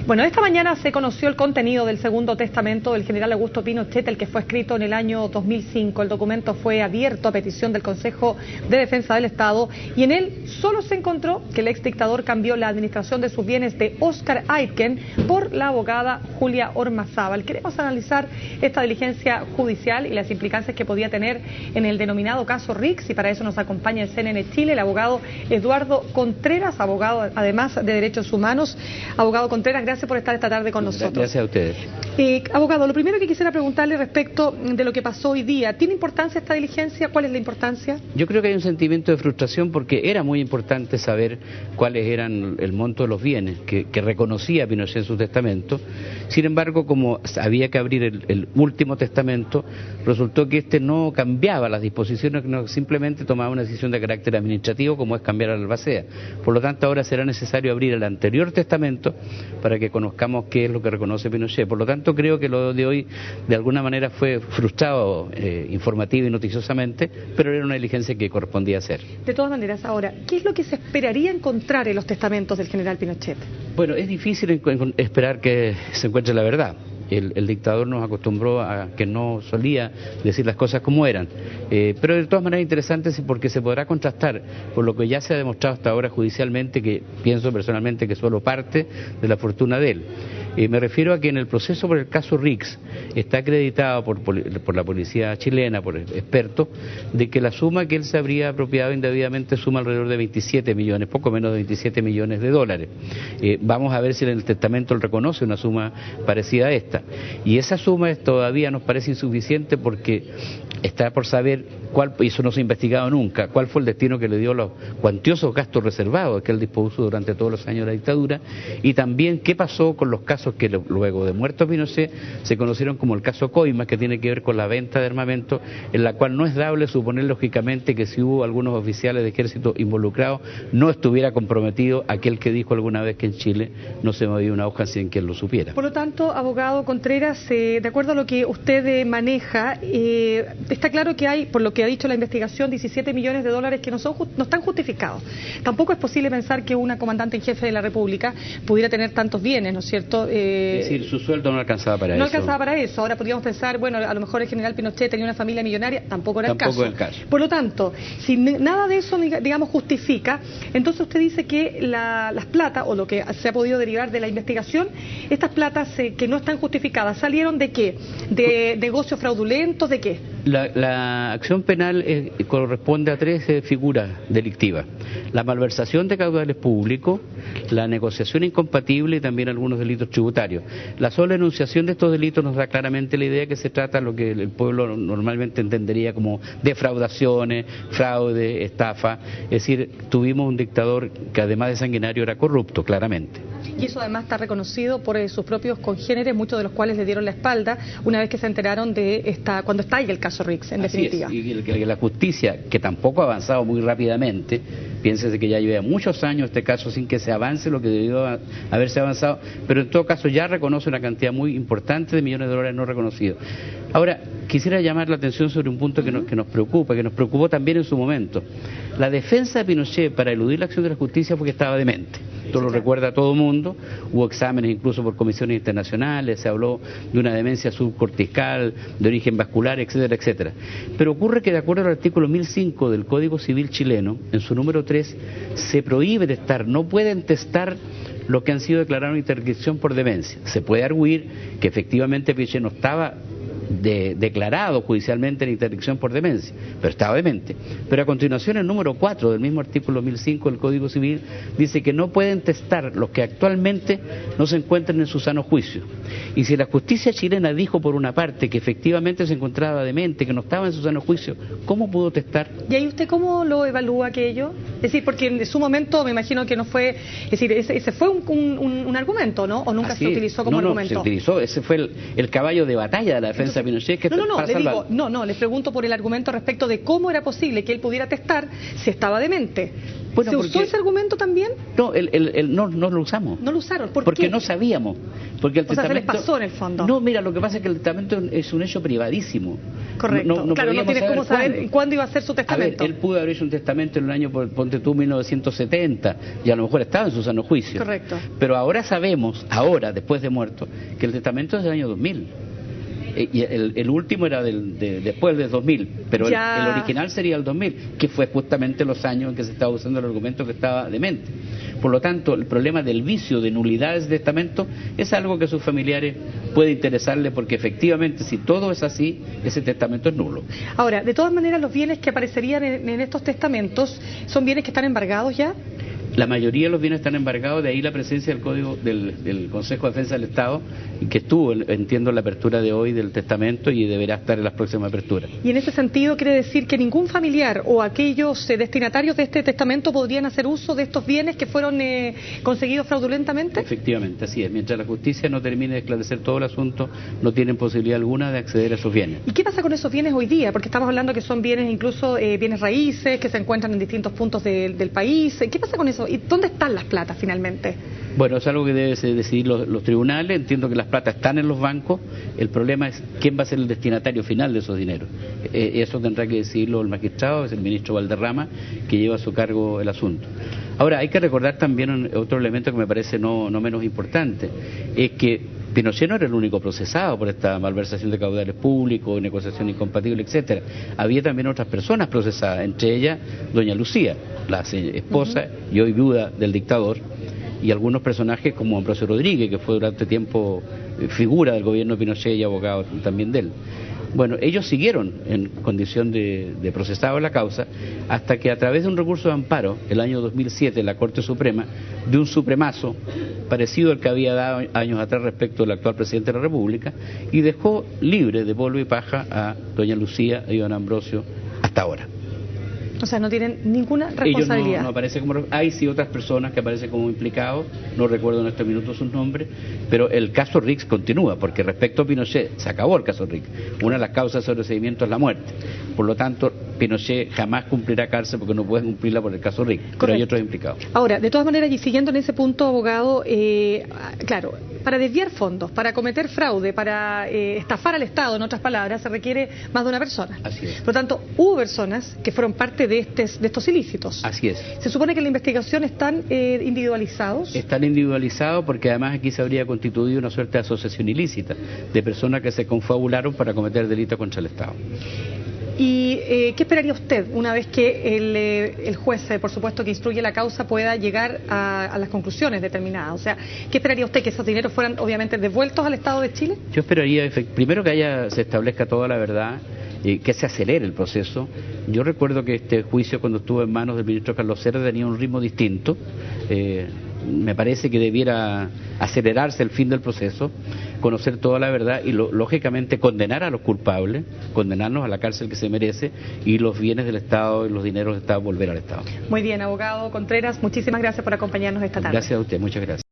Bueno, esta mañana se conoció el contenido del segundo testamento del general Augusto Pinochet, el que fue escrito en el año 2005. El documento fue abierto a petición del Consejo de Defensa del Estado y en él solo se encontró que el exdictador cambió la administración de sus bienes de Oscar Aitken por la abogada Julia Ormazábal. Queremos analizar esta diligencia judicial y las implicancias que podía tener en el denominado caso Rix, y para eso nos acompaña el CNN Chile, el abogado Eduardo Contreras, abogado además de Derechos Humanos. Abogado Contreras, gracias por estar esta tarde con nosotros. Gracias a ustedes. Abogado, lo primero que quisiera preguntarle respecto de lo que pasó hoy día, ¿tiene importancia esta diligencia? ¿Cuál es la importancia? Yo creo que hay un sentimiento de frustración porque era muy importante saber cuáles eran el monto de los bienes que reconocía Pinochet en su testamento. Sin embargo, como había que abrir el último testamento, resultó que este no cambiaba las disposiciones, no, simplemente tomaba una decisión de carácter administrativo como es cambiar a la albacea. Por lo tanto, ahora será necesario abrir el anterior testamento para que conozcamos qué es lo que reconoce Pinochet. Por lo tanto, creo que lo de hoy de alguna manera fue frustrado informativa y noticiosamente, pero era una diligencia que correspondía hacer. De todas maneras, ahora, ¿qué es lo que se esperaría encontrar en los testamentos del general Pinochet? Bueno, es difícil esperar que se encuentre la verdad. El dictador nos acostumbró a que no solía decir las cosas como eran, pero de todas maneras interesante porque se podrá contrastar por lo que ya se ha demostrado hasta ahora judicialmente, que pienso personalmente que solo parte de la fortuna de él. Me refiero a que en el proceso por el caso Rix está acreditado por la policía chilena, por expertos, de que la suma que él se habría apropiado indebidamente suma alrededor de 27 millones, poco menos de 27 millones de dólares. Vamos a ver si en el testamento él reconoce una suma parecida a esta. Y esa suma todavía nos parece insuficiente porque está por saber y eso no se ha investigado nunca, cuál fue el destino que le dio los cuantiosos gastos reservados que él dispuso durante todos los años de la dictadura, y también qué pasó con los casos que luego de muerto Pinochet se conocieron como el caso Coimas, que tiene que ver con la venta de armamento, en la cual no es dable suponer lógicamente que si hubo algunos oficiales de ejército involucrados no estuviera comprometido aquel que dijo alguna vez que en Chile no se movía una hoja sin que él lo supiera. Por lo tanto, abogado Contreras, de acuerdo a lo que usted maneja, está claro que hay, por lo que ha dicho la investigación, 17 millones de dólares que no están justificados. Tampoco es posible pensar que una comandante en jefe de la República pudiera tener tantos bienes, ¿no es cierto? Es decir, su sueldo no alcanzaba para eso. No alcanzaba para eso. Ahora podríamos pensar, bueno, a lo mejor el general Pinochet tenía una familia millonaria, tampoco era el caso. Por lo tanto, si nada de eso, digamos, justifica, entonces usted dice que las platas, o lo que se ha podido derivar de la investigación, estas platas que no están justificadas, ¿salieron de qué? ¿De negocios fraudulentos? ¿De qué? La acción penal corresponde a tres figuras delictivas: la malversación de caudales públicos, la negociación incompatible y también algunos delitos tributarios. La sola enunciación de estos delitos nos da claramente la idea de que se trata de lo que el pueblo normalmente entendería como defraudaciones, fraude, estafa. Es decir, tuvimos un dictador que además de sanguinario era corrupto, claramente. Y eso además está reconocido por sus propios congéneres, muchos de los cuales le dieron la espalda una vez que se enteraron de cuando estalla el caso Rix, en definitiva. Y que la justicia, que tampoco ha avanzado muy rápidamente, piénsese que ya lleva muchos años este caso sin que se avance lo que debió haberse avanzado, pero en todo caso ya reconoce una cantidad muy importante de millones de dólares no reconocidos. Ahora, quisiera llamar la atención sobre un punto que nos preocupa, que nos preocupó también en su momento. La defensa de Pinochet para eludir la acción de la justicia fue que estaba demente. Esto lo recuerda todo el mundo, hubo exámenes incluso por comisiones internacionales, se habló de una demencia subcortical, de origen vascular, etcétera, etcétera. Pero ocurre que de acuerdo al artículo 1005 del Código Civil chileno, en su número 3, se prohíbe testar, no pueden testar los que han sido declarados en interdicción por demencia. Se puede arguir que efectivamente Pinochet no estaba declarado judicialmente en interdicción por demencia, pero estaba demente. Pero a continuación el número 4 del mismo artículo 1005 del Código Civil dice que no pueden testar los que actualmente no se encuentran en su sano juicio. Y si la justicia chilena dijo por una parte que efectivamente se encontraba demente, que no estaba en su sano juicio, ¿cómo pudo testar? ¿Y ahí usted cómo lo evalúa aquello? Es decir, porque en su momento me imagino que no fue, es decir, ese fue un argumento, ¿no? ¿O nunca se utilizó como argumento? No, se utilizó, ese fue el caballo de batalla de la defensa defensa de Pinochet que les pregunto por el argumento respecto de cómo era posible que él pudiera testar si estaba demente. Bueno, ¿Se usó ese argumento también? No, no lo usamos. ¿No lo usaron? Porque no sabíamos. Porque el testamento... se les pasó en el fondo. No, mira, lo que pasa es que el testamento es un hecho privadísimo. Correcto. No tienes cómo saber cuándo iba a ser su testamento. A ver, él pudo haber hecho un testamento en el año, ponte tú, 1970, y a lo mejor estaba en su sano juicio. Correcto. Pero ahora sabemos, después de muerto, que el testamento es del año 2000. Y el último era después del 2000, pero el original sería el 2000, que fue justamente los años en que se estaba usando el argumento que estaba demente. Por lo tanto, el problema del vicio de nulidades de testamento es algo que a sus familiares puede interesarle, porque efectivamente, si todo es así, ese testamento es nulo. Ahora, de todas maneras, los bienes que aparecerían en estos testamentos son bienes que están embargados ya. La mayoría de los bienes están embargados, de ahí la presencia del Código del Consejo de Defensa del Estado, que estuvo, entiendo, en la apertura de hoy del testamento y deberá estar en las próximas aperturas. Y en ese sentido quiere decir que ningún familiar o aquellos destinatarios de este testamento podrían hacer uso de estos bienes que fueron conseguidos fraudulentamente. Efectivamente, así es. Mientras la justicia no termine de esclarecer todo el asunto, no tienen posibilidad alguna de acceder a esos bienes. ¿Y qué pasa con esos bienes hoy día? Porque estamos hablando que son bienes, incluso bienes raíces, que se encuentran en distintos puntos del país. ¿Qué pasa con eso? ¿Y dónde están las platas finalmente? Bueno, es algo que deben decidir los tribunales. Entiendo que las platas están en los bancos. El problema es quién va a ser el destinatario final de esos dineros. Eso tendrá que decidirlo el magistrado, es el ministro Valderrama, que lleva a su cargo el asunto. Ahora, hay que recordar también otro elemento que me parece no menos importante, es que Pinochet no era el único procesado por esta malversación de caudales públicos, negociación incompatible, etcétera. Había también otras personas procesadas, entre ellas doña Lucía, la esposa y hoy viuda del dictador, y algunos personajes como Ambrosio Rodríguez, que fue durante tiempo figura del gobierno de Pinochet y abogado también de él. Bueno, ellos siguieron en condición de procesado la causa hasta que a través de un recurso de amparo, el año 2007, la Corte Suprema, de un supremazo parecido al que había dado años atrás respecto del actual presidente de la República, y dejó libre de polvo y paja a doña Lucía y don Ambrosio hasta ahora. O sea, no tienen ninguna responsabilidad. Ellos no aparecen como... Hay sí otras personas que aparecen como implicados, no recuerdo en este minuto sus nombres, pero el caso Rix continúa, porque respecto a Pinochet, se acabó el caso Rix. Una de las causas de sobreseimiento es la muerte. Por lo tanto, Pinochet jamás cumplirá cárcel porque no puede cumplirla por el caso Rix, pero hay otros implicados. Ahora, de todas maneras, y siguiendo en ese punto, abogado, claro, para desviar fondos, para cometer fraude, para estafar al Estado, en otras palabras, se requiere más de una persona. Así es. Por lo tanto, hubo personas que fueron parte de estos ilícitos. Así es. ¿Se supone que en la investigación están individualizados? Están individualizados porque además aquí se habría constituido una suerte de asociación ilícita de personas que se confabularon para cometer delitos contra el Estado. ¿Y qué esperaría usted una vez que el juez, por supuesto, que instruye la causa pueda llegar a las conclusiones determinadas? O sea, ¿qué esperaría usted? ¿Que esos dineros fueran obviamente devueltos al Estado de Chile? Yo esperaría, primero, que se establezca toda la verdad, que se acelere el proceso. Yo recuerdo que este juicio, cuando estuvo en manos del ministro Carlos Cerda, tenía un ritmo distinto. Me parece que debiera acelerarse el fin del proceso, conocer toda la verdad y lógicamente condenar a los culpables, condenarnos a la cárcel que se merece, y los bienes del Estado y los dineros del Estado volver al Estado. Muy bien, abogado Contreras, muchísimas gracias por acompañarnos esta tarde. Gracias a usted, muchas gracias.